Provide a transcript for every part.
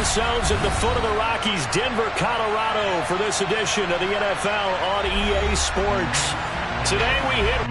ourselves at the foot of the Rockies, Denver, Colorado, for this edition of the NFL on EA Sports. Today we hit...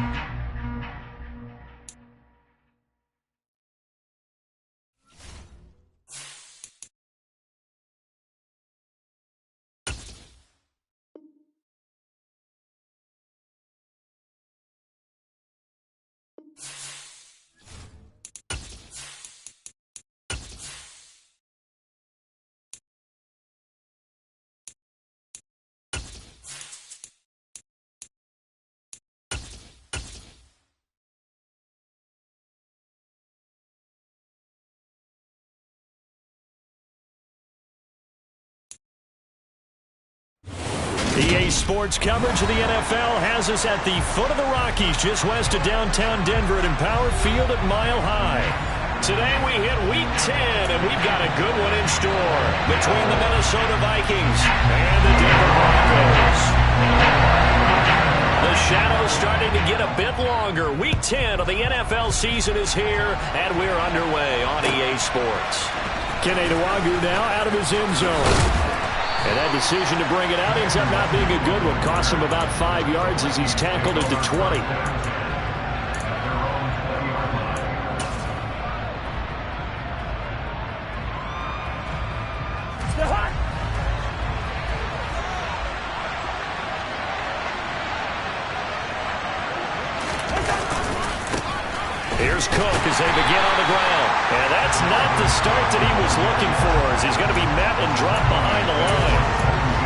EA Sports coverage of the NFL has us at the foot of the Rockies, just west of downtown Denver at Empower Field at Mile High. Today we hit Week 10, and we've got a good one in store between the Minnesota Vikings and the Denver Broncos. The shadow's starting to get a bit longer. Week 10 of the NFL season is here, and we're underway on EA Sports. Kene Nwangwu now out of his end zone. And that decision to bring it out ends up not being a good one. Costs him about 5 yards as he's tackled at the 20. Here's Cook as they begin on the ground. And that's not the start that he was looking for, as he's going to be met and dropped behind the line.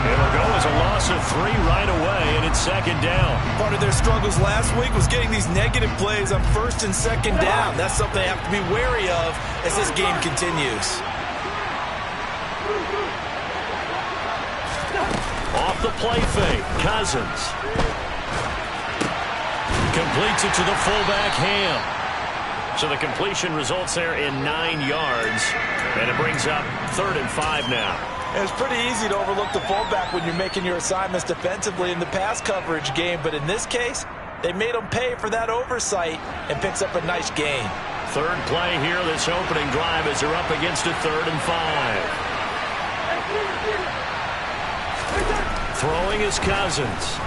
It'll go as a loss of 3 right away, and it's second down. Part of their struggles last week was getting these negative plays on first and second down. That's something they have to be wary of as this game continues. Off the play fake, Cousins. Completes it to the fullback, Ham. So the completion results there in 9 yards, and it brings up 3rd and 5 now. And it's pretty easy to overlook the fullback when you're making your assignments defensively in the pass coverage game, but in this case, they made him pay for that oversight and picks up a nice gain. Third play here, this opening drive, as they're up against a 3rd and 5. Throwing is Cousins.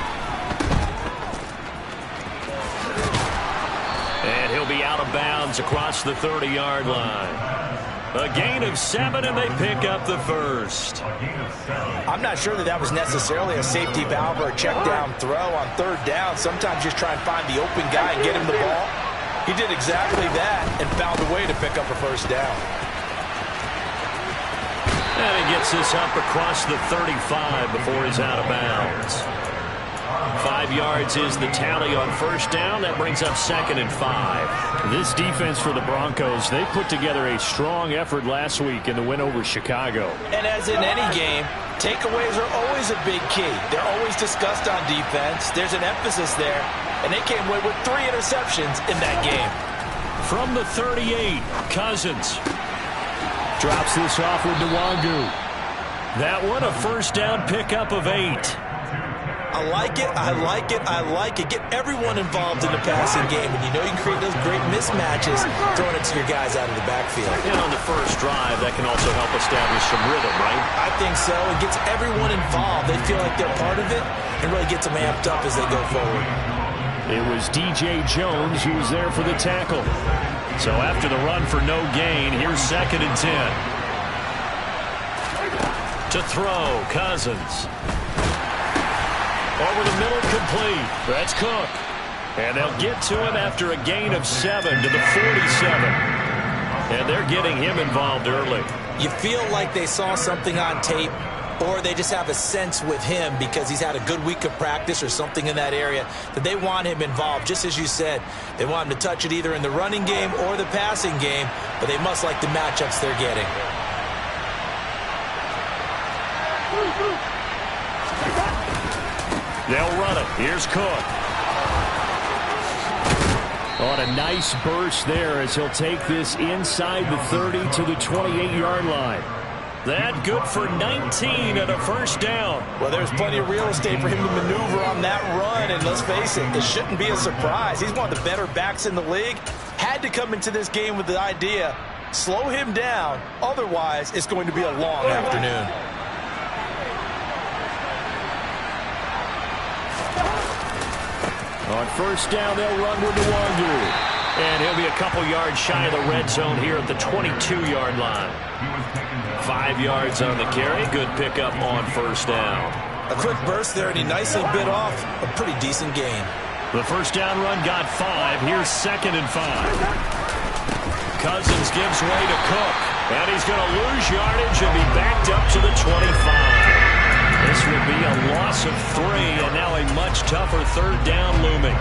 And he'll be out of bounds across the 30-yard line. A gain of 7, and they pick up the first. I'm not sure that was necessarily a safety valve or a check-down throw on 3rd down. Sometimes just try and find the open guy and get him the ball. He did exactly that and found a way to pick up a first down. And he gets this up across the 35 before he's out of bounds. 5 yards is the tally on first down. That brings up 2nd and 5. This defense for the Broncos, they put together a strong effort last week in the win over Chicago. And as in any game, takeaways are always a big key. They're always discussed on defense. There's an emphasis there, and they came away with 3 interceptions in that game. From the 38, Cousins drops this off with Nwangwu. That one, a first down pickup of 8. I like it, I like it, I like it. Get everyone involved in the passing game, and you know you can create those great mismatches throwing it to your guys out of the backfield. And on the first drive, that can also help establish some rhythm, right? I think so. It gets everyone involved. They feel like they're part of it and really gets them amped up as they go forward. It was DJ Jones who was there for the tackle. So after the run for no gain, here's 2nd and 10. To throw, Cousins. Over the middle, complete. That's Cook. And they'll get to him after a gain of 7 to the 47. And they're getting him involved early. You feel like they saw something on tape, or they just have a sense with him because he's had a good week of practice or something in that area that they want him involved. Just as you said, they want him to touch it either in the running game or the passing game, but they must like the matchups they're getting. They'll run it. Here's Cook. On a nice burst there as he'll take this inside the 30 to the 28-yard line. That good for 19 and a first down. Well, there's plenty of real estate for him to maneuver on that run, and let's face it, it shouldn't be a surprise. He's one of the better backs in the league. Had to come into this game with the idea Slow him down. Otherwise, it's going to be a long afternoon. On first down, they'll run with the Wandu. And he'll be a couple yards shy of the red zone here at the 22-yard line. 5 yards on the carry. Good pickup on first down. A quick burst there, and he nicely bit off a pretty decent gain. The first down run got 5. Here's 2nd and 5. Cousins gives way to Cook. And he's going to lose yardage and be backed up to the 25. This would be a loss of 3, and now a much tougher third down looming.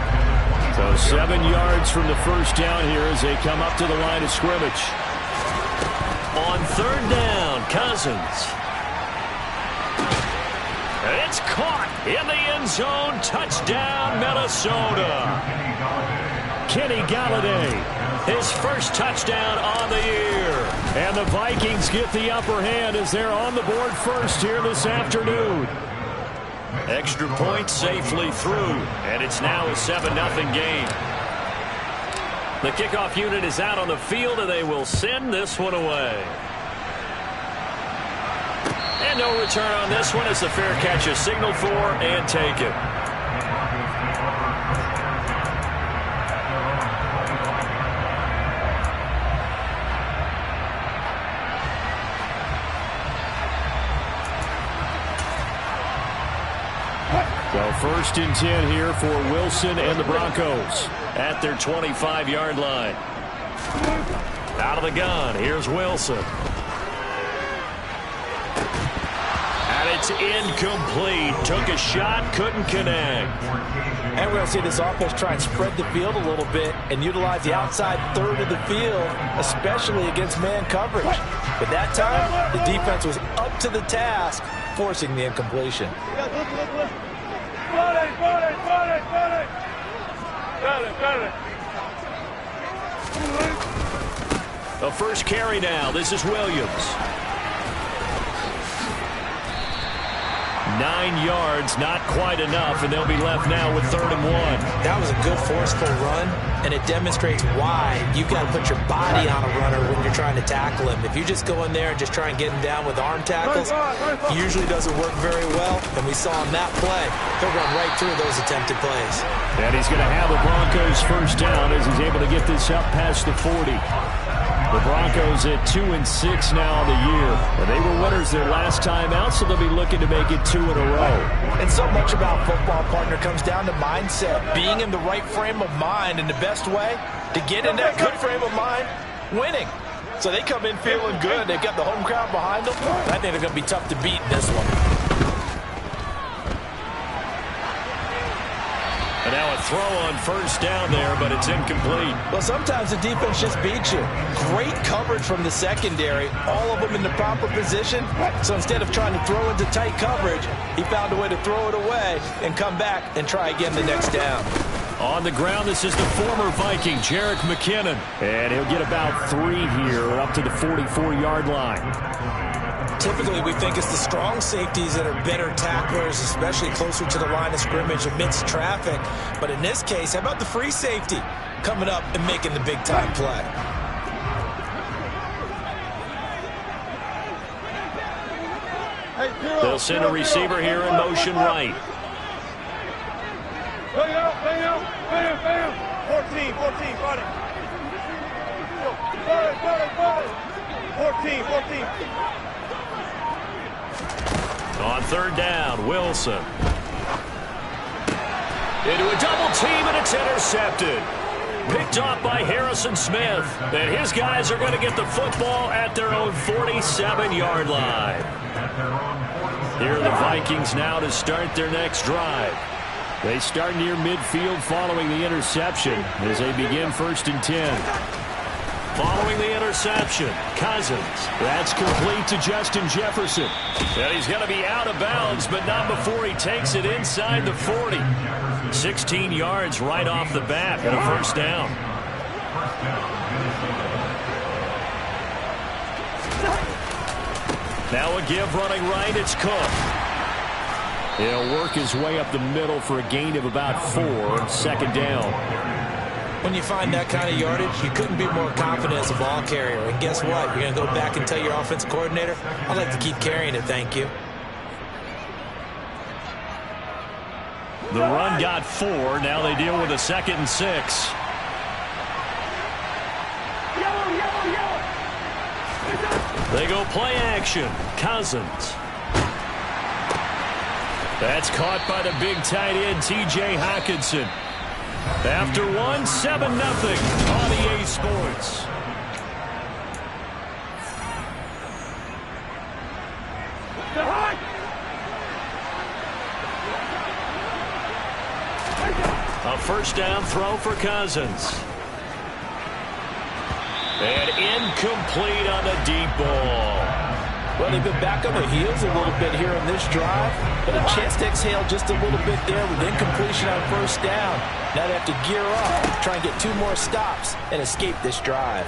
So 7 yards from the first down here as they come up to the line of scrimmage. On third down, Cousins. It's caught in the end zone. Touchdown, Minnesota. Kenny Galladay, his first touchdown on the year. And the Vikings get the upper hand as they're on the board first here this afternoon. Extra point safely through, and it's now a 7-0 game. The kickoff unit is out on the field, and they will send this one away. And no return on this one as the fair catch is signaled for and taken. So 1st and 10 here for Wilson and the Broncos at their 25-yard line. Out of the gun, here's Wilson. And it's incomplete. Took a shot, couldn't connect. And we're going to see this offense try and spread the field a little bit and utilize the outside third of the field, especially against man coverage. But that time, the defense was up to the task, forcing the incompletion. The first carry now. This is Williams. 9 yards, not quite enough, and they'll be left now with 3rd and 1. That was a good forceful run, and it demonstrates why you've got to put your body on a runner when you're trying to tackle him. If you just go in there and just try and get him down with arm tackles, it usually doesn't work very well, and we saw on that play, he'll run right through those attempted plays. And he's going to have the Broncos first down as he's able to get this up past the 40. The Broncos at 2-6 now on the year. And they were winners their last time out, so they'll be looking to make it 2 in a row. And so much about football, partner, comes down to mindset. Being in the right frame of mind, and the best way to get in that good frame of mind, winning. So they come in feeling good. They've got the home crowd behind them. I think they're going to be tough to beat in this one. And now a throw on first down there, but it's incomplete. Well, sometimes the defense just beats you. Great coverage from the secondary, all of them in the proper position. So instead of trying to throw into tight coverage, he found a way to throw it away and come back and try again the next down. On the ground, this is the former Viking, Jerick McKinnon. And he'll get about 3 here up to the 44-yard line. Typically, we think it's the strong safeties that are better tacklers, especially closer to the line of scrimmage amidst traffic. But in this case, how about the free safety coming up and making the big-time play? They'll send a receiver here in motion right. 14. On third down, Wilson. Into a double team, and it's intercepted. Picked off by Harrison Smith. And his guys are going to get the football at their own 47-yard line. Here are the Vikings now to start their next drive. They start near midfield following the interception as they begin 1st and 10. Following the interception, Cousins. That's complete to Justin Jefferson. And he's going to be out of bounds, but not before he takes it inside the 40. 16 yards right off the bat and a first down. Now a give running right, it's Cook. He'll work his way up the middle for a gain of about 4, 2nd down. When you find that kind of yardage, you couldn't be more confident as a ball carrier. And guess what? You're going to go back and tell your offensive coordinator, I'd like to keep carrying it, thank you. The run got 4. Now they deal with a 2nd and 6. They go play action. Cousins. That's caught by the big tight end, T.J. Hockenson. After 1, 7-0 on EA Sports. A first down throw for Cousins. And incomplete on the deep ball. Well, they've been back on their heels a little bit here in this drive, but a chance to exhale just a little bit there with incompletion on first down. Now they have to gear up, try and get 2 more stops, and escape this drive.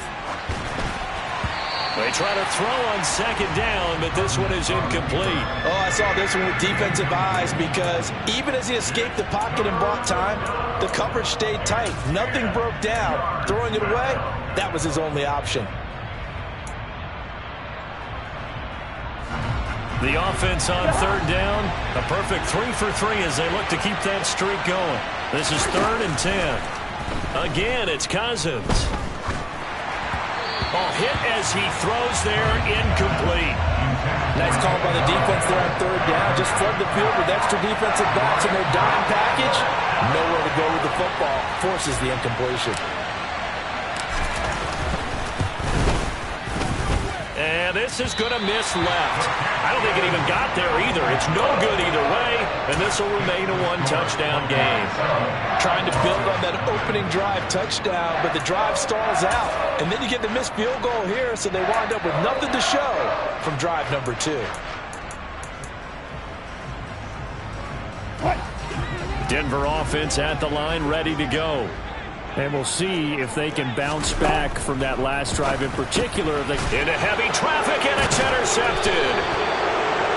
They try to throw on 2nd down, but this one is incomplete. Oh, I saw this one with defensive eyes because even as he escaped the pocket and bought time, the coverage stayed tight. Nothing broke down. Throwing it away, that was his only option. The offense on 3rd down. A perfect 3 for 3 as they look to keep that streak going. This is 3rd and 10. Again, it's Cousins. Ball hit as he throws there, incomplete. Nice call by the defense there on 3rd down. Just flood the field with extra defensive backs in their dime package. Nowhere to go with the football. Forces the incompletion. And this is going to miss left. I don't think it even got there either. It's no good either way, and this will remain a 1-touchdown game. Trying to build on that opening drive touchdown, but the drive stalls out. And then you get the missed field goal here, so they wind up with nothing to show from drive number 2. Denver offense at the line, ready to go. And we'll see if they can bounce back from that last drive in particular. Into heavy traffic, and it's intercepted.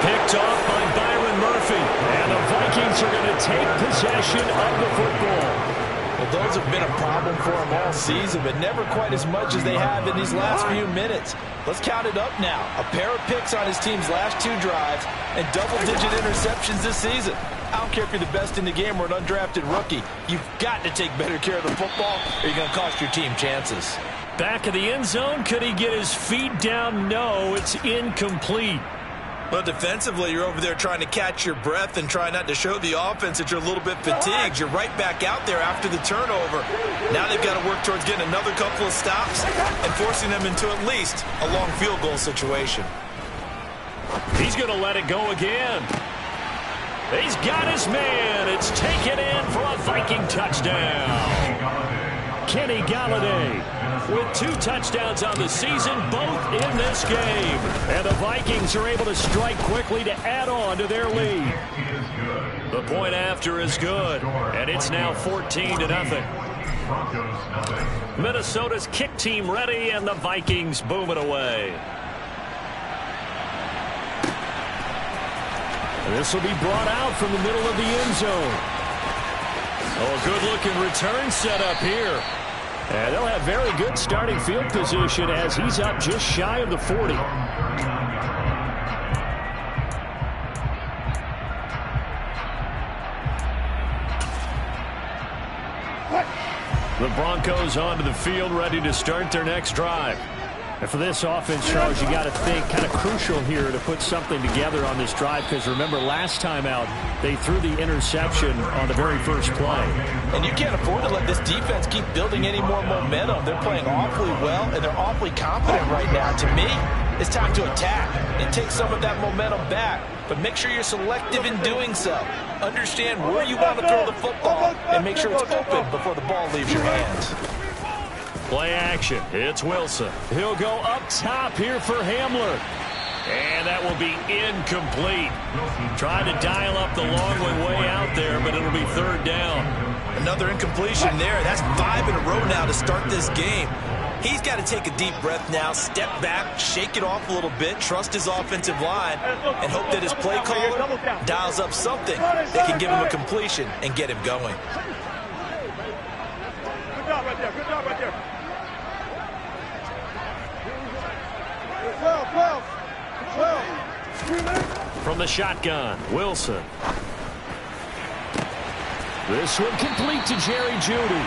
Picked off by Byron Murphy. And the Vikings are going to take possession of the football. Well, those have been a problem for him all season, but never quite as much as they have in these last few minutes. Let's count it up now. A pair of picks on his team's last 2 drives and double-digit interceptions this season. I don't care if you're the best in the game or an undrafted rookie. You've got to take better care of the football or you're going to cost your team chances. Back of the end zone. Could he get his feet down? No, it's incomplete. Well, defensively, you're over there trying to catch your breath and try not to show the offense that you're a little bit fatigued. You're right back out there after the turnover. Now they've got to work towards getting another couple of stops and forcing them into at least a long field goal situation. He's going to let it go again. He's got his man. It's taken in for a Viking touchdown. Kenny Galladay with 2 touchdowns on the season, both in this game. And the Vikings are able to strike quickly to add on to their lead. The point after is good, and it's now 14-0. Minnesota's kick team ready, and the Vikings boom it away. This will be brought out from the middle of the end zone. Oh, a good-looking return set up here. And they'll have very good starting field position as he's up just shy of the 40. The Broncos onto the field, ready to start their next drive. And for this offense, Charles, you got to think kind of crucial here to put something together on this drive, because remember last time out they threw the interception on the very first play. And you can't afford to let this defense keep building any more momentum. They're playing awfully well, and they're awfully confident right now. To me, it's time to attack and take some of that momentum back. But make sure you're selective in doing so. Understand where you want to throw the football and make sure it's open before the ball leaves your hands. Play action. It's Wilson. He'll go up top here for Hamler. And that will be incomplete. Trying to dial up the long way out there, but it'll be 3rd down. Another incompletion there. That's 5 in a row now to start this game. He's got to take a deep breath now, step back, shake it off a little bit, trust his offensive line, and hope that his play caller dials up something that can give him a completion and get him going. From the shotgun, Wilson. This one complete to Jerry Jeudy.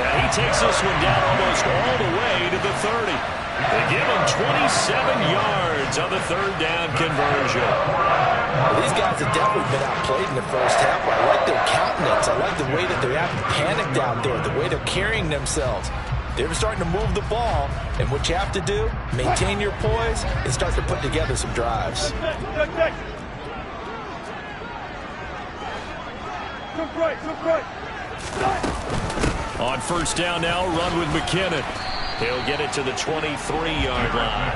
And he takes this one down almost all the way to the 30. They give him 27 yards on the third down conversion. Well, these guys have definitely been outplayed in the first half. I like their countenance. I like the way that they're acting panicked out there, the way they're carrying themselves. They're starting to move the ball, and what you have to do, maintain your poise and start to put together some drives. On first down now, run with McKinnon. He'll get it to the 23-yard line.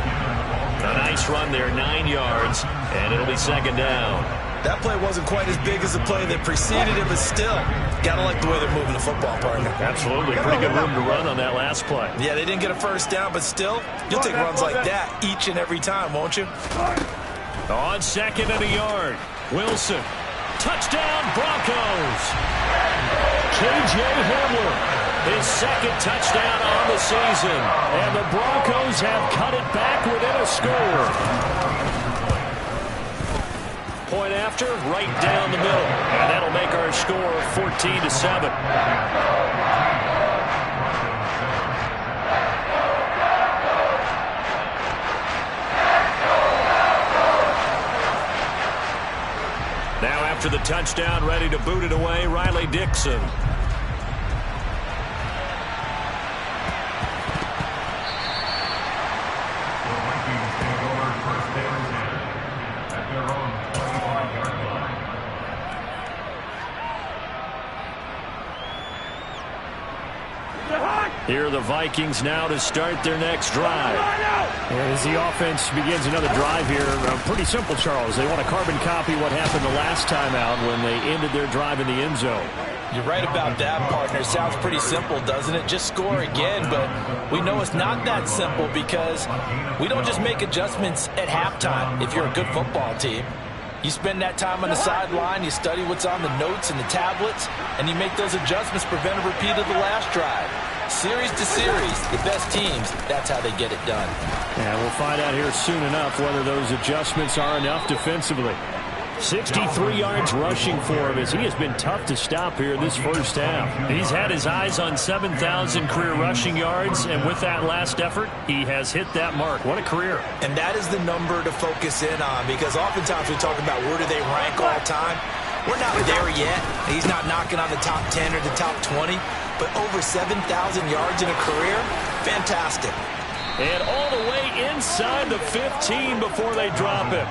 A nice run there, 9 yards, and it'll be second down. That play wasn't quite as big as the play that preceded it, but still, gotta like the way they're moving the football, partner. Absolutely. Pretty good room to run on that last play. Yeah, they didn't get a first down, but still, you'll take runs like that each and every time, won't you? On second and a yard, Wilson. Touchdown, Broncos. K.J. Hamler, his second touchdown on the season. And the Broncos have cut it back within a score. Point after, right down the middle. And that'll make our score 14-7. Now after the touchdown, ready to boot it away, Riley Dixon. Here are the Vikings now to start their next drive. And as the offense begins another drive here, pretty simple, Charles. They want to carbon copy what happened the last time out when they ended their drive in the end zone. You're right about that, partner. It sounds pretty simple, doesn't it? Just score again, but we know it's not that simple because we don't just make adjustments at halftime if you're a good football team. You spend that time on the sideline, you study what's on the notes and the tablets, and you make those adjustments, prevent a repeat of the last drive. Series to series, the best teams, that's how they get it done. And we'll find out here soon enough whether those adjustments are enough defensively. 63 yards rushing for him as he has been tough to stop here this first half. He's had his eyes on 7,000 career rushing yards, and with that last effort, he has hit that mark. What a career. And that is the number to focus in on because oftentimes we talk about where do they rank all time. We're not there yet. He's not knocking on the top 10 or the top 20, but over 7,000 yards in a career, fantastic. And all the way inside the 15 before they drop it.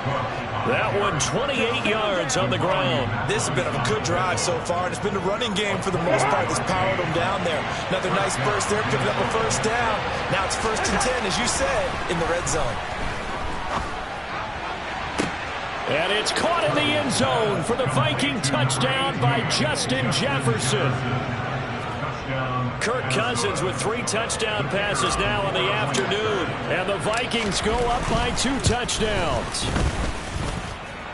That one 28 yards on the ground. This has been a good drive so far, and it's been the running game for the most part that's powered them down there. Another nice burst there, picking up a first down. Now it's 1st and 10, as you said, in the red zone. And it's caught in the end zone for the Viking touchdown by Justin Jefferson. Kirk Cousins with 3 touchdown passes now in the afternoon. And the Vikings go up by 2 touchdowns.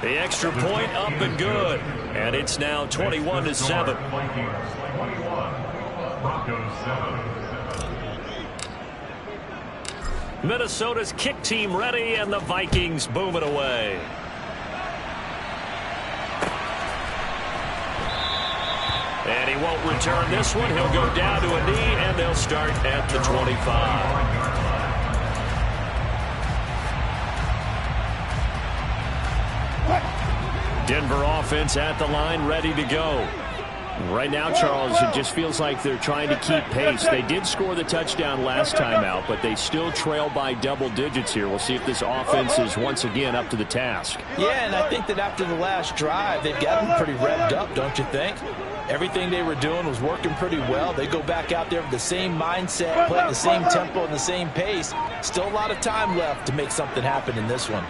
The extra point up and good. And it's now 21-7. Minnesota's kick team ready, and the Vikings boom it away. And he won't return this one. He'll go down to a knee, and they'll start at the 25. Denver offense at the line, ready to go. Right now, Charles, it just feels like they're trying to keep pace. They did score the touchdown last time out, but they still trail by double digits here. We'll see if this offense is once again up to the task. Yeah, and I think that after the last drive, they've got them pretty revved up, don't you think? Everything they were doing was working pretty well. They go back out there with the same mindset, play at the same tempo and the same pace. Still a lot of time left to make something happen in this one.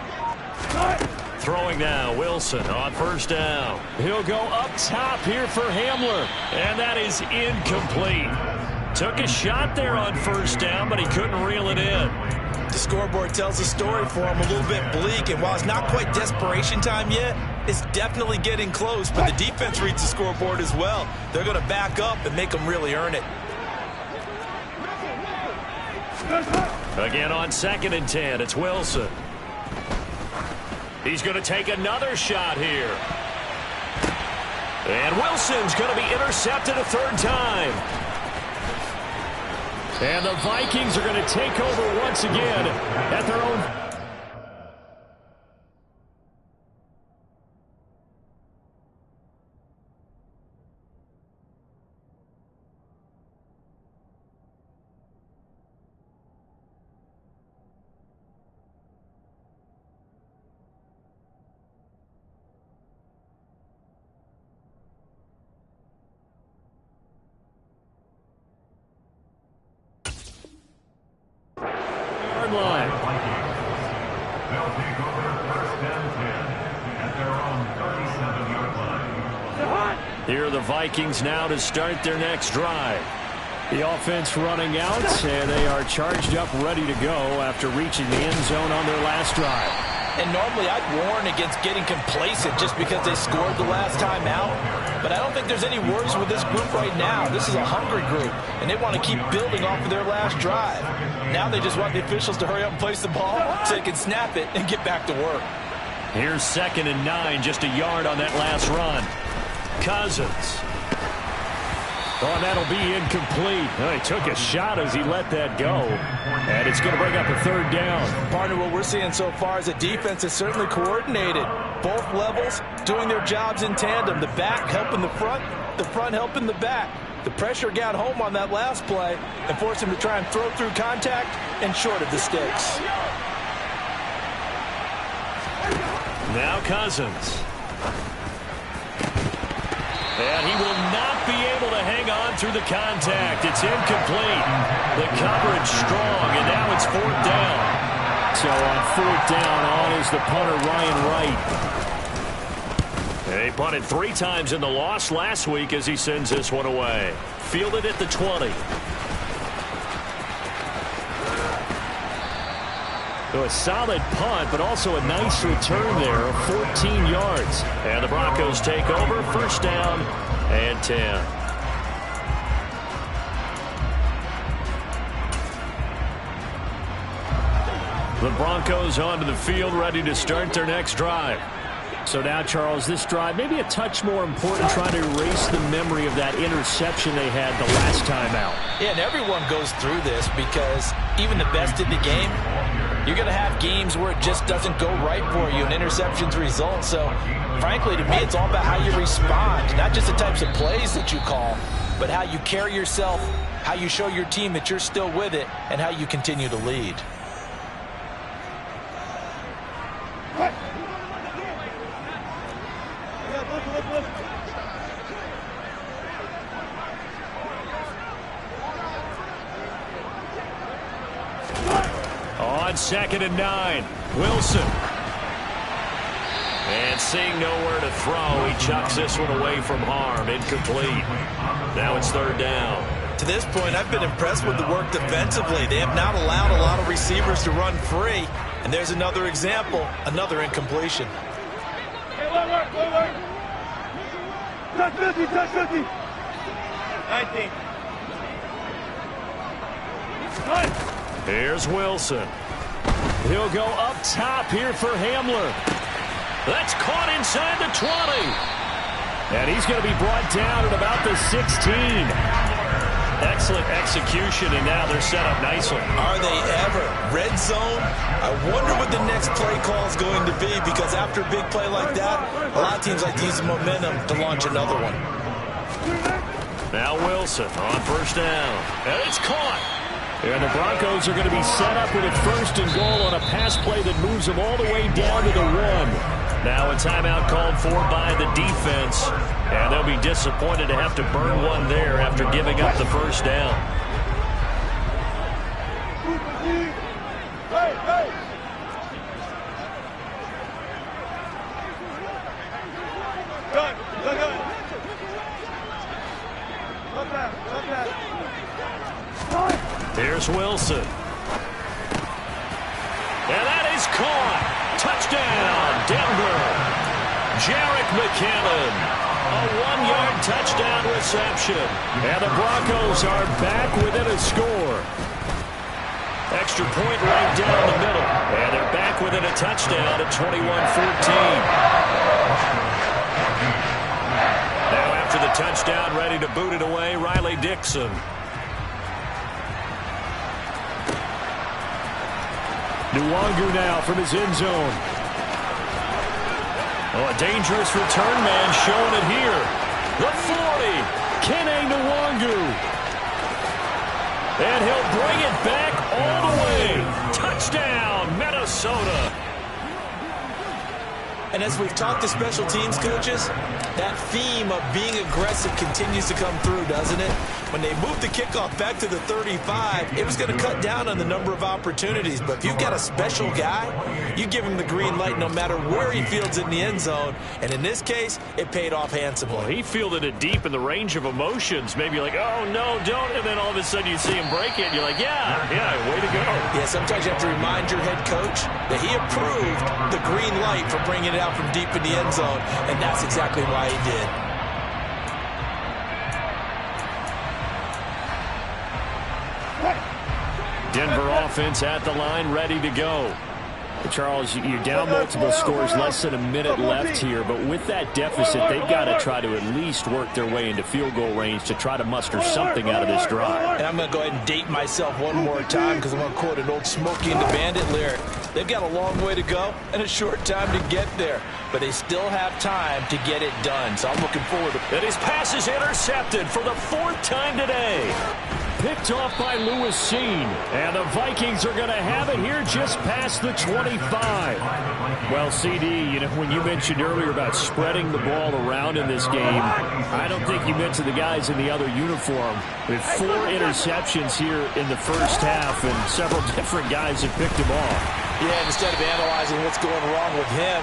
Throwing now, Wilson on first down. He'll go up top here for Hamler, and that is incomplete. Took a shot there on first down, but he couldn't reel it in. The scoreboard tells a story for him, a little bit bleak, and while it's not quite desperation time yet, it's definitely getting close, but the defense reads the scoreboard as well. They're going to back up and make them really earn it. Again on 2nd and 10, it's Wilson. He's going to take another shot here. And Wilson's going to be intercepted a 3rd time. And the Vikings are going to take over once again at their own. Line. They'll take over 1st and 10 at their own 37-yard line. Here are the Vikings now to start their next drive. The offense running out, and they are charged up, ready to go after reaching the end zone on their last drive. And normally I'd warn against getting complacent just because they scored the last time out. But I don't think there's any worries with this group right now. This is a hungry group, and they want to keep building off of their last drive. Now they just want the officials to hurry up and place the ball so they can snap it and get back to work. Here's 2nd and 9, just a yard on that last run. Cousins. Oh, and that'll be incomplete. Oh, he took a shot as he let that go. And it's going to bring up a 3rd down. Partner, what we're seeing so far is a defense is certainly coordinated. Both levels doing their jobs in tandem. The back helping the front helping the back. The pressure got home on that last play and forced him to try and throw through contact and short of the sticks. Now Cousins. And he will not be able to hang on through the contact. It's incomplete. The coverage strong, and now it's 4th down. So on 4th down, on is the punter, Ryan Wright. They punted 3 times in the loss last week as he sends this one away. Fielded at the 20. So a solid punt, but also a nice return there of 14 yards. And the Broncos take over, 1st down and 10. The Broncos onto the field, ready to start their next drive. So now, Charles, this drive maybe a touch more important, trying to erase the memory of that interception they had the last time out. Yeah, and everyone goes through this because even the best in the game, you're going to have games where it just doesn't go right for you and interceptions result. So, frankly, to me, it's all about how you respond, not just the types of plays that you call, but how you carry yourself, how you show your team that you're still with it, and how you continue to lead. On 2nd and 9, Wilson. And seeing nowhere to throw, he chucks this one away from harm. Incomplete. Now it's 3rd down. To this point, I've been impressed with the work defensively. They have not allowed a lot of receivers to run free. And there's another example, another incompletion. Touch 50, touch 50. 19. Here's Wilson. He'll go up top here for Hamler. That's caught inside the 20. And he's going to be brought down at about the 16. Excellent execution, and now they're set up nicely. Are they ever? Red zone? I wonder what the next play call is going to be, because after a big play like that, a lot of teams like to use the momentum to launch another one. Now Wilson on 1st down. And it's caught. And the Broncos are going to be set up with a 1st and goal on a pass play that moves them all the way down to the 1. Now a timeout called for by the defense. And they'll be disappointed to have to burn one there after giving up the 1st down. Here's Wilson. And that is caught. Touchdown, Denver. Jerick McKinnon. A 1-yard touchdown reception. And the Broncos are back within a score. Extra point right down the middle. And they're back within a touchdown at 21-14. Now after the touchdown, ready to boot it away, Riley Dixon. Nwangu now from his end zone. Oh, a dangerous return man showing it here. The 40. Kene Nwangu. And he'll bring it back all the way. Touchdown, Minnesota. And as we've talked to special teams coaches, that theme of being aggressive continues to come through, doesn't it? When they moved the kickoff back to the 35, it was going to cut down on the number of opportunities. But if you've got a special guy, you give him the green light no matter where he fields in the end zone. And in this case, it paid off handsomely. Well, he fielded it deep in the range of emotions. Maybe like, oh, no, don't. And then all of a sudden you see him break it. And you're like, yeah, way to go. Yeah, sometimes you have to remind your head coach that he approved the green light for bringing it out from deep in the end zone. And that's exactly why he did. Denver offense at the line, ready to go. Charles, you're down multiple scores, less than a minute left here, but with that deficit, they've got to try to at least work their way into field goal range to try to muster something out of this drive. And I'm going to go ahead and date myself one more time because I'm going to quote an old Smokey and the Bandit lyric. They've got a long way to go and a short time to get there, but they still have time to get it done, so I'm looking forward to it. And his pass is intercepted for the 4th time today. Picked off by Lewis Seen. And the Vikings are going to have it here just past the 25. Well, CD, when you mentioned earlier about spreading the ball around in this game, I don't think you mentioned the guys in the other uniform. With 4 interceptions here in the first half, and several different guys have picked him off. Yeah, instead of analyzing what's going wrong with him,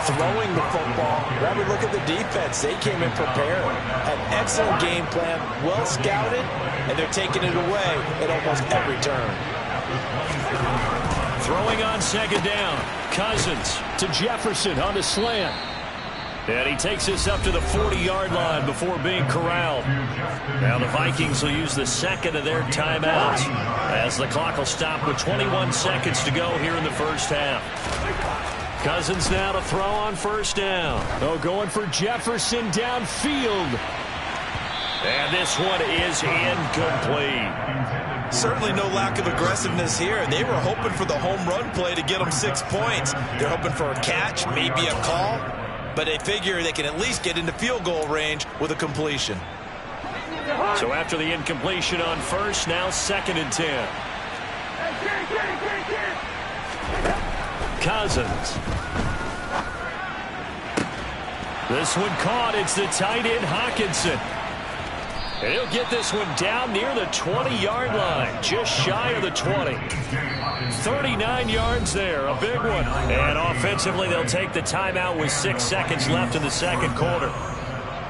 throwing the football, rather look at the defense. They came in prepared, had excellent game plan, well scouted, and they're taking it away at almost every turn. Throwing on 2nd down. Cousins to Jefferson on the slant. And he takes this up to the 40-yard line before being corralled. Now the Vikings will use the 2nd of their timeouts as the clock will stop with 21 seconds to go here in the first half. Cousins now to throw on 1st down. Oh, going for Jefferson downfield. And this one is incomplete. Certainly no lack of aggressiveness here. They were hoping for the home run play to get them 6 points. They're hoping for a catch, maybe a call. But they figure they can at least get into field goal range with a completion. So after the incompletion on 1st, now 2nd and 10. Cousins. This one caught. It's the tight end Hawkinson. And he'll get this one down near the 20-yard line, just shy of the 20. 39 yards there, a big one. And offensively, they'll take the timeout with 6 seconds left in the 2nd quarter.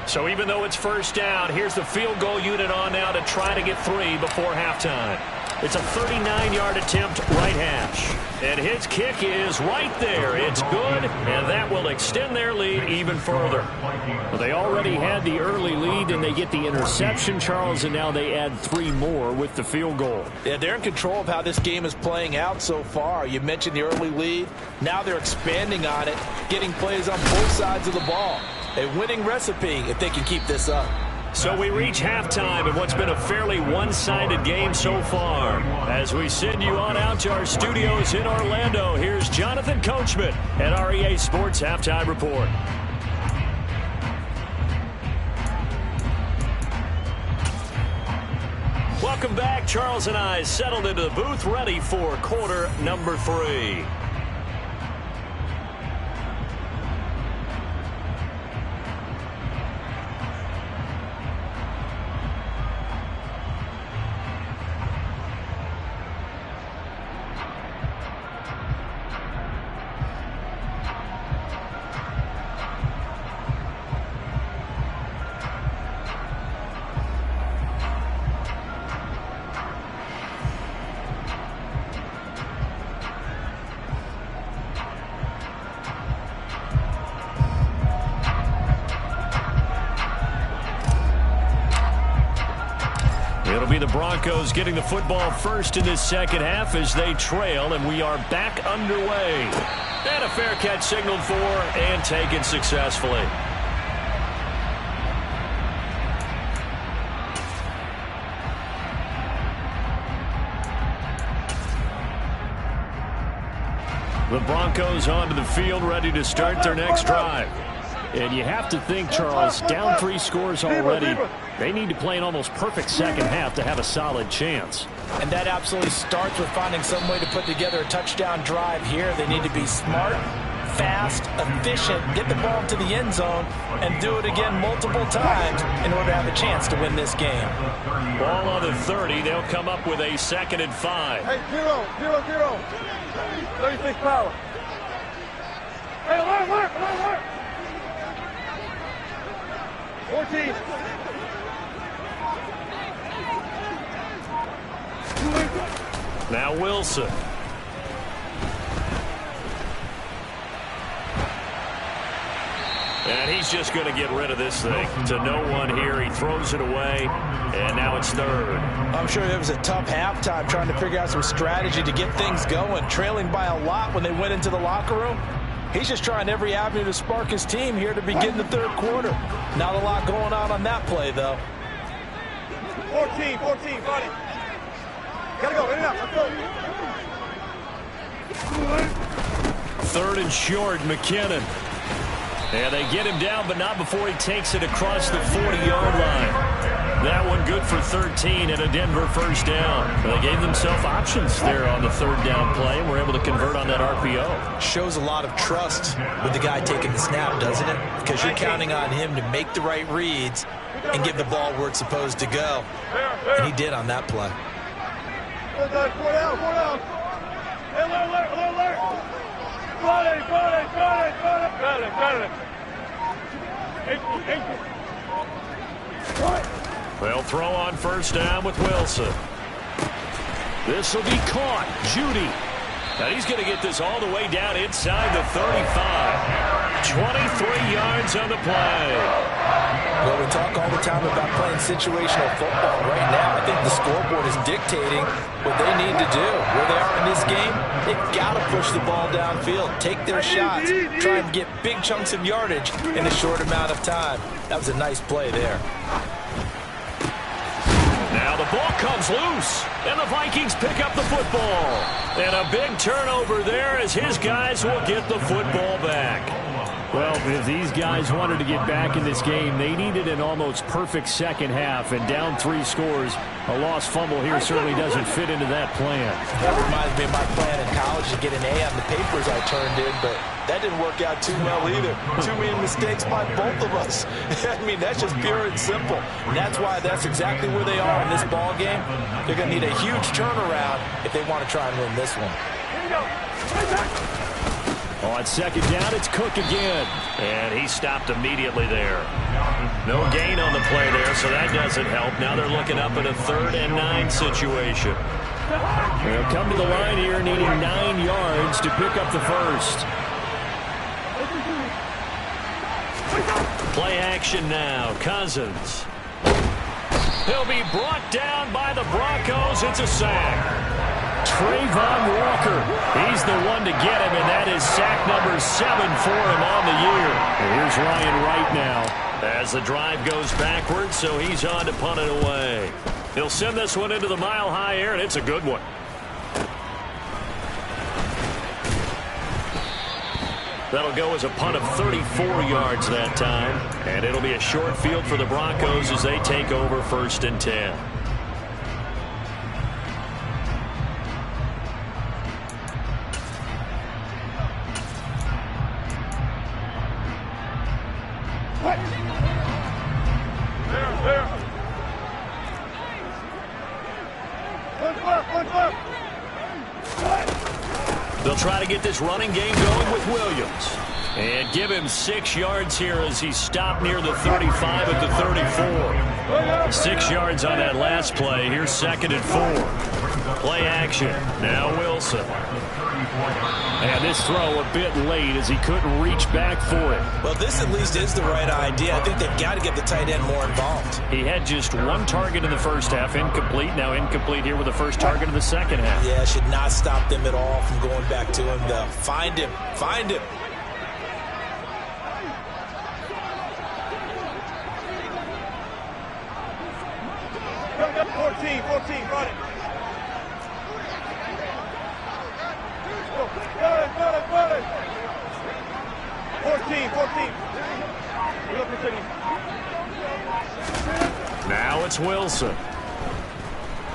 So even though it's 1st down, here's the field goal unit on now to try to get 3 before halftime. It's a 39-yard attempt, right hash. And his kick is right there. It's good, and that will extend their lead even further. Well, they already had the early lead, and they get the interception, Charles, and now they add 3 more with the field goal. Yeah, they're in control of how this game is playing out so far. You mentioned the early lead. Now they're expanding on it, getting plays on both sides of the ball. A winning recipe if they can keep this up. So we reach halftime in what's been a fairly one-sided game so far. As we send you on out to our studios in Orlando, here's Jonathan Coachman at our EA Sports Halftime Report. Welcome back. Charles and I settled into the booth, ready for quarter number 3. It'll be the Broncos getting the football first in this second half as they trail, and we are back underway. And a fair catch signaled for and taken successfully. The Broncos onto the field, ready to start their next drive. And you have to think, Charles, down 3 scores already. They need to play an almost perfect second half to have a solid chance. And that absolutely starts with finding some way to put together a touchdown drive here. They need to be smart, fast, efficient, get the ball to the end zone, and do it again multiple times in order to have a chance to win this game. Ball on the 30. They'll come up with a 2nd and 5. Hey, 0. 36 power. Hey, alert. 14. Now Wilson. And he's just going to get rid of this thing. To no one here. He throws it away. And now it's 3rd. I'm sure it was a tough halftime trying to figure out some strategy to get things going. Trailing by a lot when they went into the locker room. He's just trying every avenue to spark his team here to begin the 3rd quarter. Not a lot going on that play, though. 14, buddy. Gotta go, in and out, let's go. 3rd and short, McKinnon. And they get him down, but not before he takes it across the 40-yard line. That one good for 13 and a Denver first down. They gave themselves options there on the 3rd down play and were able to convert on that RPO. Shows a lot of trust with the guy taking the snap, doesn't it? Because you're counting on him to make the right reads and give the ball where it's supposed to go. And he did on that play. 4 down. Alert. Got it. They'll throw on first down with Wilson. This will be caught. Judy. And he's going to get this all the way down inside the 35. 23 yards on the play. Well, we talk all the time about playing situational football. Right now, I think the scoreboard is dictating what they need to do. Where they are in this game, they've got to push the ball downfield, take their shots, try and get big chunks of yardage in a short amount of time. That was a nice play there. Now the ball comes loose, and the Vikings pick up the football. And a big turnover there as his guys will get the football back. Well, if these guys wanted to get back in this game, they needed an almost perfect second half, and down 3 scores. A lost fumble here certainly doesn't fit into that plan. That reminds me of my plan in college to get an A on the papers I turned in, but that didn't work out too well either. Too many mistakes by both of us. I mean, that's just pure and simple. And that's why that's exactly where they are in this ball game. They're going to need a huge turnaround if they want to try and win this one. Here we go. On second down, it's Cook again. And he stopped immediately there. No gain on the play there, so that doesn't help. Now they're looking up at a 3rd and 9 situation. They'll come to the line here needing 9 yards to pick up the first. Play action now. Cousins. He'll be brought down by the Broncos. It's a sack. Trayvon Walker, he's the one to get him, and that is sack number 7 for him on the year. And here's Ryan Wright now as the drive goes backwards, so he's on to punt it away. He'll send this one into the mile-high air, and it's a good one. That'll go as a punt of 34 yards that time, and it'll be a short field for the Broncos as they take over 1st and 10. They'll try to get this running game going with Williams. And give him 6 yards here as he stopped near the 35 at the 34. 6 yards on that last play. Here's 2nd and 4. Play action. Now Wilson. And this throw a bit late as he couldn't reach back for it. Well, this at least is the right idea. I think they've got to get the tight end more involved. He had just one target in the first half, incomplete. Now incomplete here with the first target in the second half. Yeah, should not stop them at all from going back to him, though. Find him. Find him. Run it. 14. Now it's Wilson.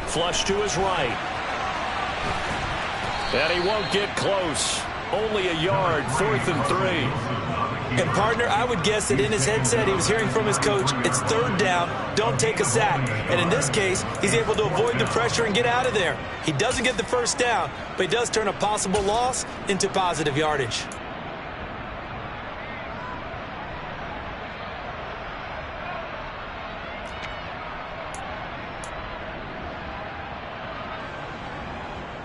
Flush to his right. And he won't get close. Only a yard, 4th and 3. And, partner, I would guess that in his headset he was hearing from his coach, it's 3rd down, don't take a sack. And in this case, he's able to avoid the pressure and get out of there. He doesn't get the first down, but he does turn a possible loss into positive yardage.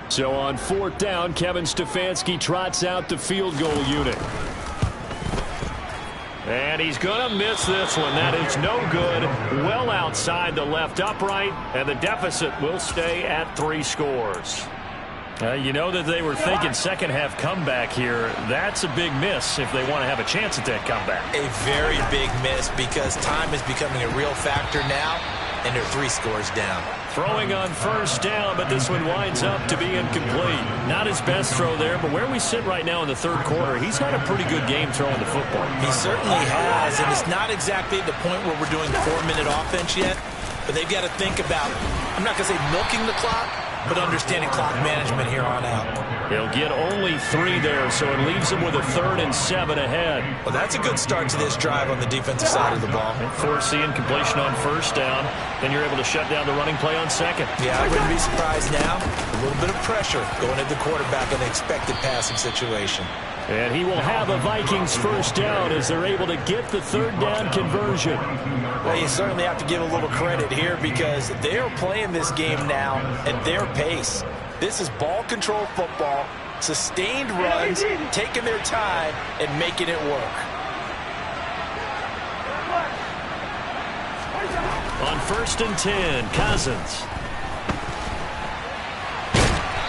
So on 4th down, Kevin Stefanski trots out the field goal unit. And he's going to miss this one. That is no good. Well outside the left upright, and the deficit will stay at 3 scores. You know that they were thinking second half comeback here. That's a big miss if they want to have a chance at that comeback. A very big miss because time is becoming a real factor now, and they're 3 scores down. Throwing on 1st down, but this one winds up to be incomplete. Not his best throw there, but where we sit right now in the 3rd quarter, he's had a pretty good game throwing the football. He certainly has, and it's not exactly at the point where we're doing 4-minute offense yet, but they've got to think about, I'm not going to say milking the clock, but understanding clock management here on out. He'll get only 3 there, so it leaves him with a 3rd and 7 ahead. Well, that's a good start to this drive on the defensive side of the ball. Force the incompletion on 1st down, then you're able to shut down the running play on 2nd. Yeah, I wouldn't be surprised now. A little bit of pressure going at the quarterback in an expected passing situation. And he will have a Vikings 1st down as they're able to get the 3rd down conversion. Well, you certainly have to give a little credit here because they're playing this game now at their pace. This is ball control football, sustained runs, taking their time and making it work. On 1st and 10, Cousins.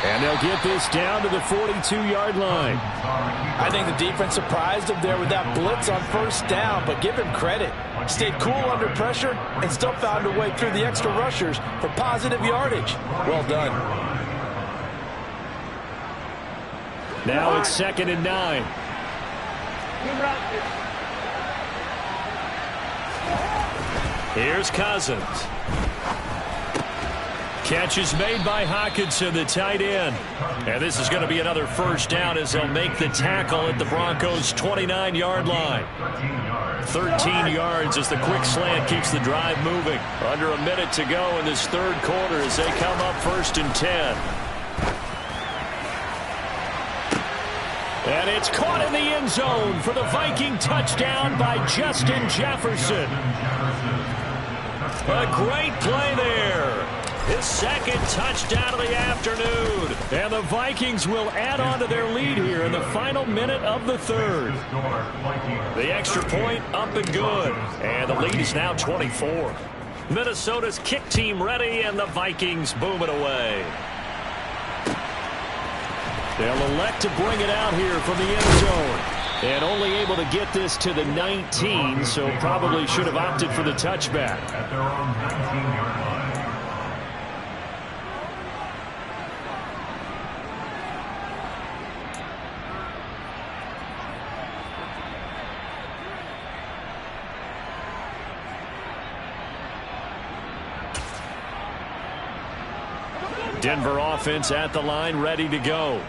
And they'll get this down to the 42-yard line. I think the defense surprised him there with that blitz on 1st down, but give him credit. Stayed cool under pressure and still found a way through the extra rushers for positive yardage. Well done. Now it's 2nd and 9. Here's Cousins. Catch is made by Hockenson, the tight end. And this is going to be another 1st down as they'll make the tackle at the Broncos' 29-yard line. 13 yards as the quick slant keeps the drive moving. Under a minute to go in this 3rd quarter as they come up 1st and 10. And it's caught in the end zone for the Viking touchdown by Justin Jefferson. A great play there. His 2nd touchdown of the afternoon. And the Vikings will add on to their lead here in the final minute of the 3rd. The extra point up and good. And the lead is now 24. Minnesota's kick team ready, and the Vikings boom it away. They'll elect to bring it out here from the end zone. And only able to get this to the 19, so probably should have opted for the touchback. At their own 19-yard line. Denver offense at the line, ready to go.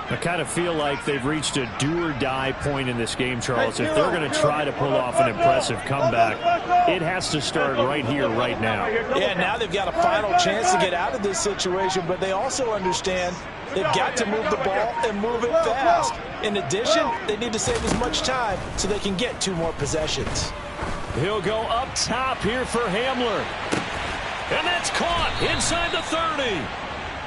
I kind of feel like they've reached a do-or-die point in this game, Charles. If they're going to try to pull off an impressive comeback, it has to start right here, right now. Yeah, now they've got a final chance to get out of this situation, but they also understand they've got to move the ball and move it fast. In addition, they need to save as much time so they can get 2 more possessions. He'll go up top here for Hamler. And that's caught inside the 30.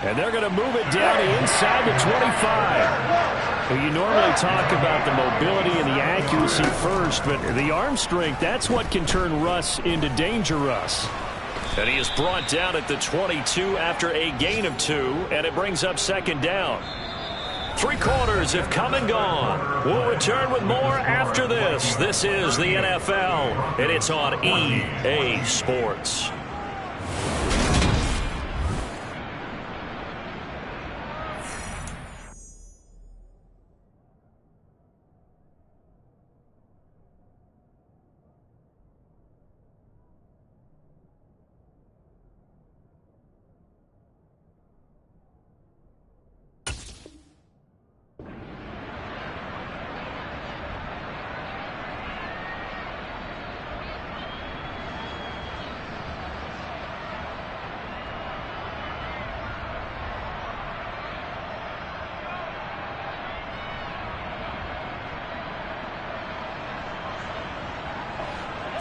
And they're going to move it down inside the 25. Well, you normally talk about the mobility and the accuracy first, but the arm strength, that's what can turn Russ into danger Russ. And he is brought down at the 22 after a gain of 2, and it brings up second down. 3 quarters have come and gone. We'll return with more after this. This is the NFL, and it's on EA Sports.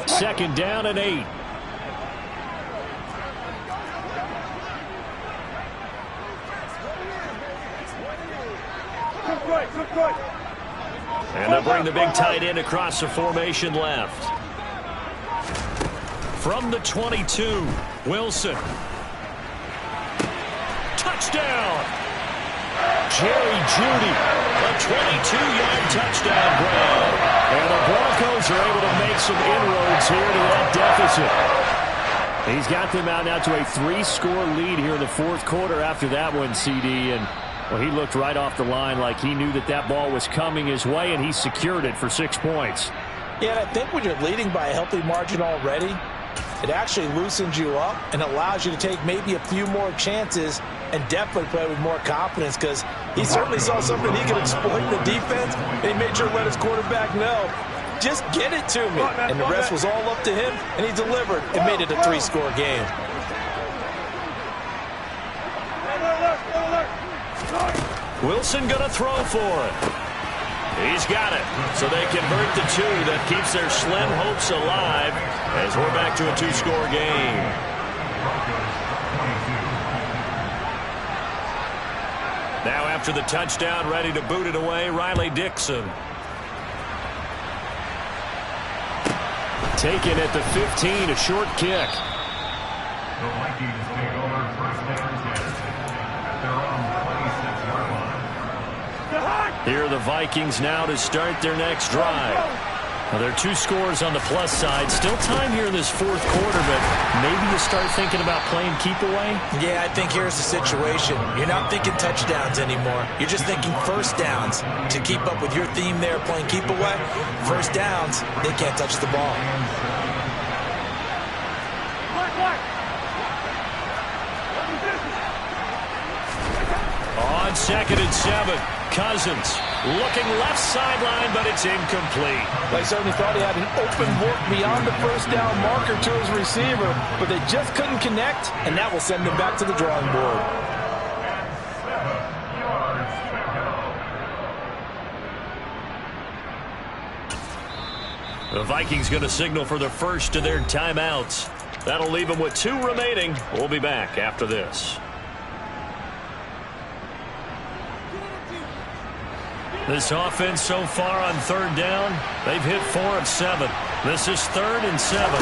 Second down and 8. And they'll bring the big tight end across the formation left. From the 22, Wilson. Touchdown! Jerry Jeudy, a 22-yard touchdown grab. And the Broncos are able to make some inroads here to that deficit. He's got them out now to a 3-score lead here in the fourth quarter after that one, CD. And, well, he looked right off the line like he knew that that ball was coming his way, and he secured it for 6 points. Yeah, and I think when you're leading by a healthy margin already, it actually loosens you up and allows you to take maybe a few more chances and definitely play with more confidence, because he certainly saw something he could exploit in the defense, and he made sure to let his quarterback know, just get it to me. And the rest was all up to him, and he delivered and made it a 3-score game. Wilson going to throw for it. He's got it. So they convert the 2. That keeps their slim hopes alive as we're back to a 2-score game. Now after the touchdown, ready to boot it away, Riley Dixon. Taken at the 15, a short kick. The Vikings take over first down 10 at their own 26-yard line. Here are the Vikings now to start their next drive. Now, there are 2 scores on the plus side. Still time here in this fourth quarter, but maybe you start thinking about playing keep away? Yeah, I think here's the situation. You're not thinking touchdowns anymore. You're just thinking first downs. To keep up with your theme there, playing keep away, first downs, they can't touch the ball. On 2nd and 7, Cousins looking left sideline, but it's incomplete. They certainly thought he had an open look beyond the first down marker to his receiver, but they just couldn't connect, and that will send him back to the drawing board. The Vikings going to signal for the first of their timeouts. That'll leave them with 2 remaining. We'll be back after this. This offense so far on 3rd down, they've hit 4 of 7. This is 3rd and 7.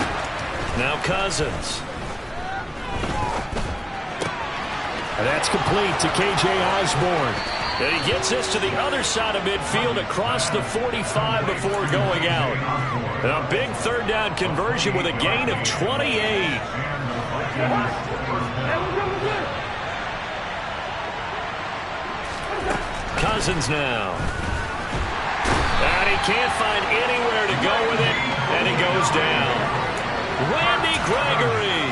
Now Cousins. And that's complete to K.J. Osborne. And he gets this to the other side of midfield across the 45 before going out. A big 3rd down conversion with a gain of 28. Cousins now. And he can't find anywhere to go with it, and he goes down. Randy Gregory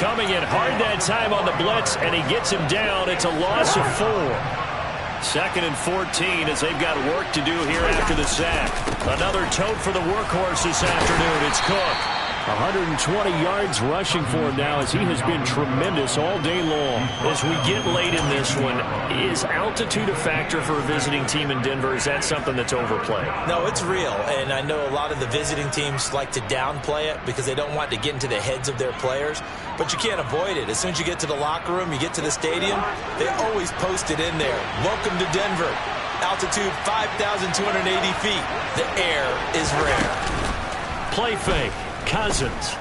coming in hard that time on the blitz, and he gets him down. It's a loss of 4. 2nd and 14 as they've got work to do here after the sack. Another tote for the workhorse this afternoon. It's Cook. 120 yards rushing for him now as he has been tremendous all day long. As we get late in this one, is altitude a factor for a visiting team in Denver? Is that something that's overplayed? No, it's real, and I know a lot of the visiting teams like to downplay it because they don't want to get into the heads of their players, but you can't avoid it. As soon as you get to the locker room, you get to the stadium, they always post it in there. Welcome to Denver. Altitude 5,280 feet. The air is rare. Play fake. Cousins.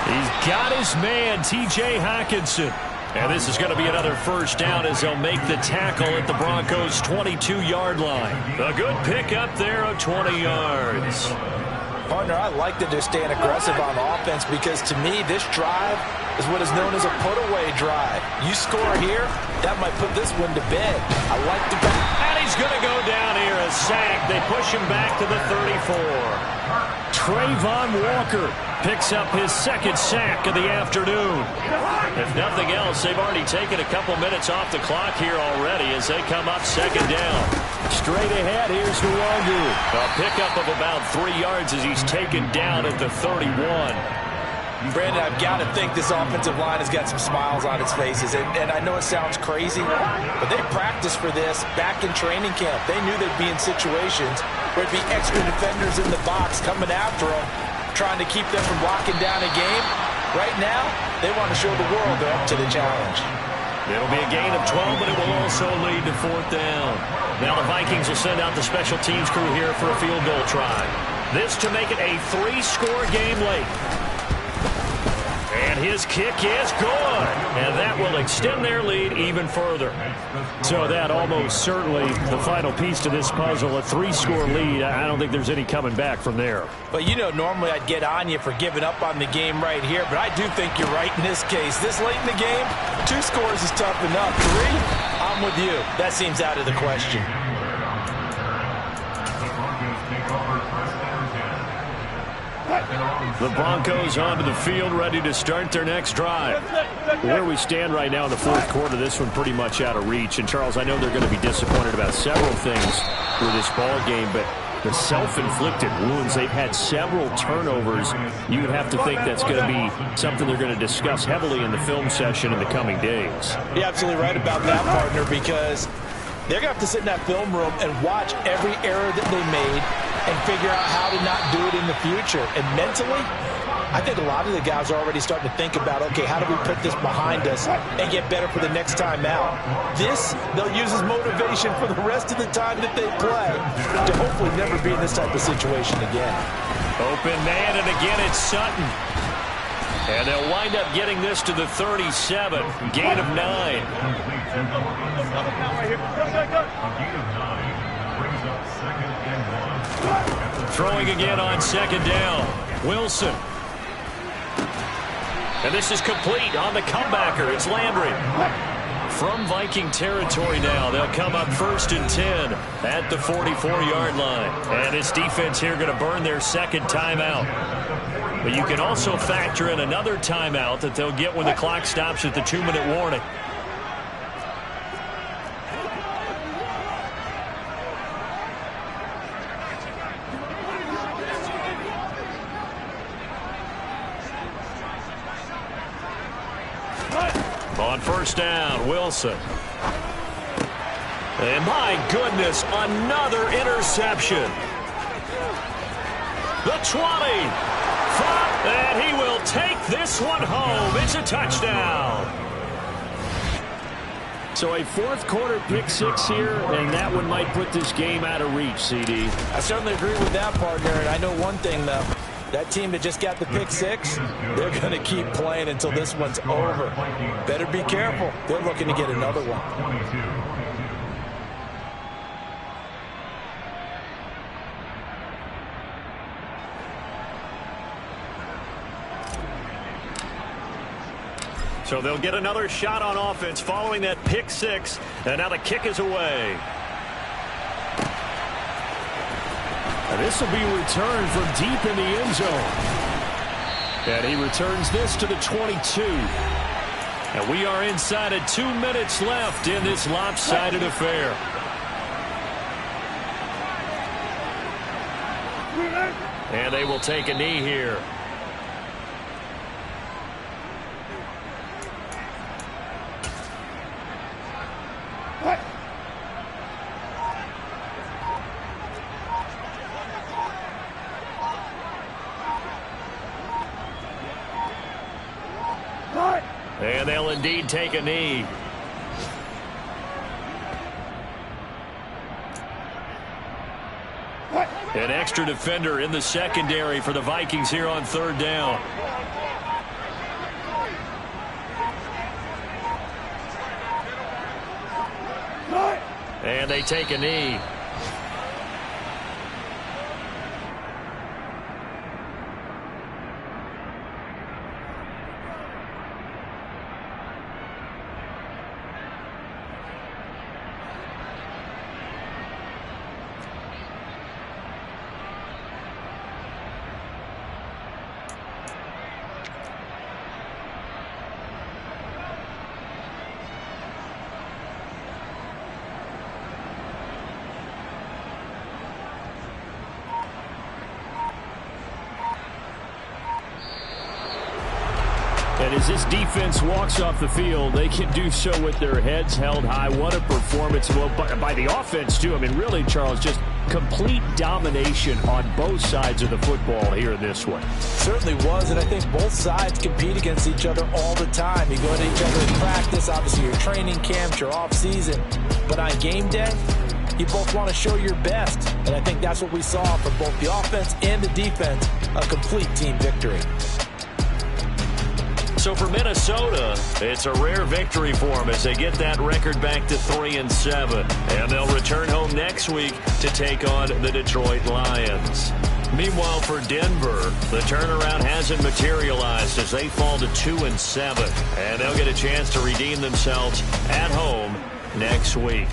He's got his man, T.J. Hockenson. And this is going to be another first down as they'll make the tackle at the Broncos' 22-yard line. A good pickup there of 20 yards. Partner, I like that they're staying aggressive on offense because, to me, this drive is what is known as a put-away drive. You score here, that might put this one to bed. I like the guy. And he's going to go down here, a sack. They push him back to the 34. Trayvon Walker picks up his second sack of the afternoon. If nothing else, they've already taken a couple minutes off the clock here already as they come up second down. Straight ahead, here's Nwangu. A pickup of about 3 yards as he's taken down at the 31. Brandon, I've got to think this offensive line has got some smiles on its faces. And I know it sounds crazy, but they practiced for this back in training camp. They knew they'd be in situations where it'd be extra defenders in the box coming after them, trying to keep them from locking down a game. Right now, they want to show the world they're up to the challenge. It'll be a gain of 12, but it will also lead to fourth down. Now the Vikings will send out the special teams crew here for a field goal try. This to make it a 3-score game late. And his kick is good. And that will extend their lead even further. So that almost certainly the final piece to this puzzle, a 3-score lead. I don't think there's any coming back from there. But, you know, normally I'd get on you for giving up on the game right here. But I do think you're right in this case. This late in the game, 2 scores is tough enough. 3, I'm with you. That seems out of the question. The Broncos onto the field, ready to start their next drive. Where we stand right now in the fourth quarter, this one pretty much out of reach. And, Charles, I know they're going to be disappointed about several things with this ball game, but the self-inflicted wounds, they've had several turnovers. You would have to think that's going to be something they're going to discuss heavily in the film session in the coming days. You're absolutely right about that, partner, because they're going to have to sit in that film room and watch every error that they made and figure out how to not do it in the future. And mentally, I think a lot of the guys are already starting to think about, okay, how do we put this behind us and get better for the next time out? This, they'll use as motivation for the rest of the time that they play to hopefully never be in this type of situation again. Open man, and again it's Sutton. And they'll wind up getting this to the 37. Gain of 9. Throwing again on second down. Wilson. And this is complete on the comebacker. It's Landry. From Viking territory now, they'll come up 1st and 10 at the 44-yard line. And this defense here going to burn their second timeout. But you can also factor in another timeout that they'll get when the clock stops at the 2-minute warning. On first down, Wilson. And my goodness, another interception. The 20. And he will take this one home. It's a touchdown. So a fourth quarter pick 6 here, and that one might put this game out of reach, CD. I certainly agree with that, partner. And I know one thing, though. That team that just got the pick 6, they're going to keep playing until this one's over. Better be careful. They're looking to get another one. So they'll get another shot on offense following that pick 6. And now the kick is away. And this will be returned from deep in the end zone. And he returns this to the 22. And we are inside of 2 minutes left in this lopsided affair. And they will take a knee here. And they'll indeed take a knee. An extra defender in the secondary for the Vikings here on third down. And they take a knee. And as this defense walks off the field, they can do so with their heads held high. What a performance by the offense, too. I mean, really, Charles, just complete domination on both sides of the football here in this one. Certainly was, and I think both sides compete against each other all the time. You go to each other in practice, obviously your training camps, your off-season. But on game day, you both want to show your best. And I think that's what we saw from both the offense and the defense, a complete team victory. So for Minnesota, it's a rare victory for them as they get that record back to 3-7. And they'll return home next week to take on the Detroit Lions. Meanwhile, for Denver, the turnaround hasn't materialized as they fall to 2-7. And they'll get a chance to redeem themselves at home next week.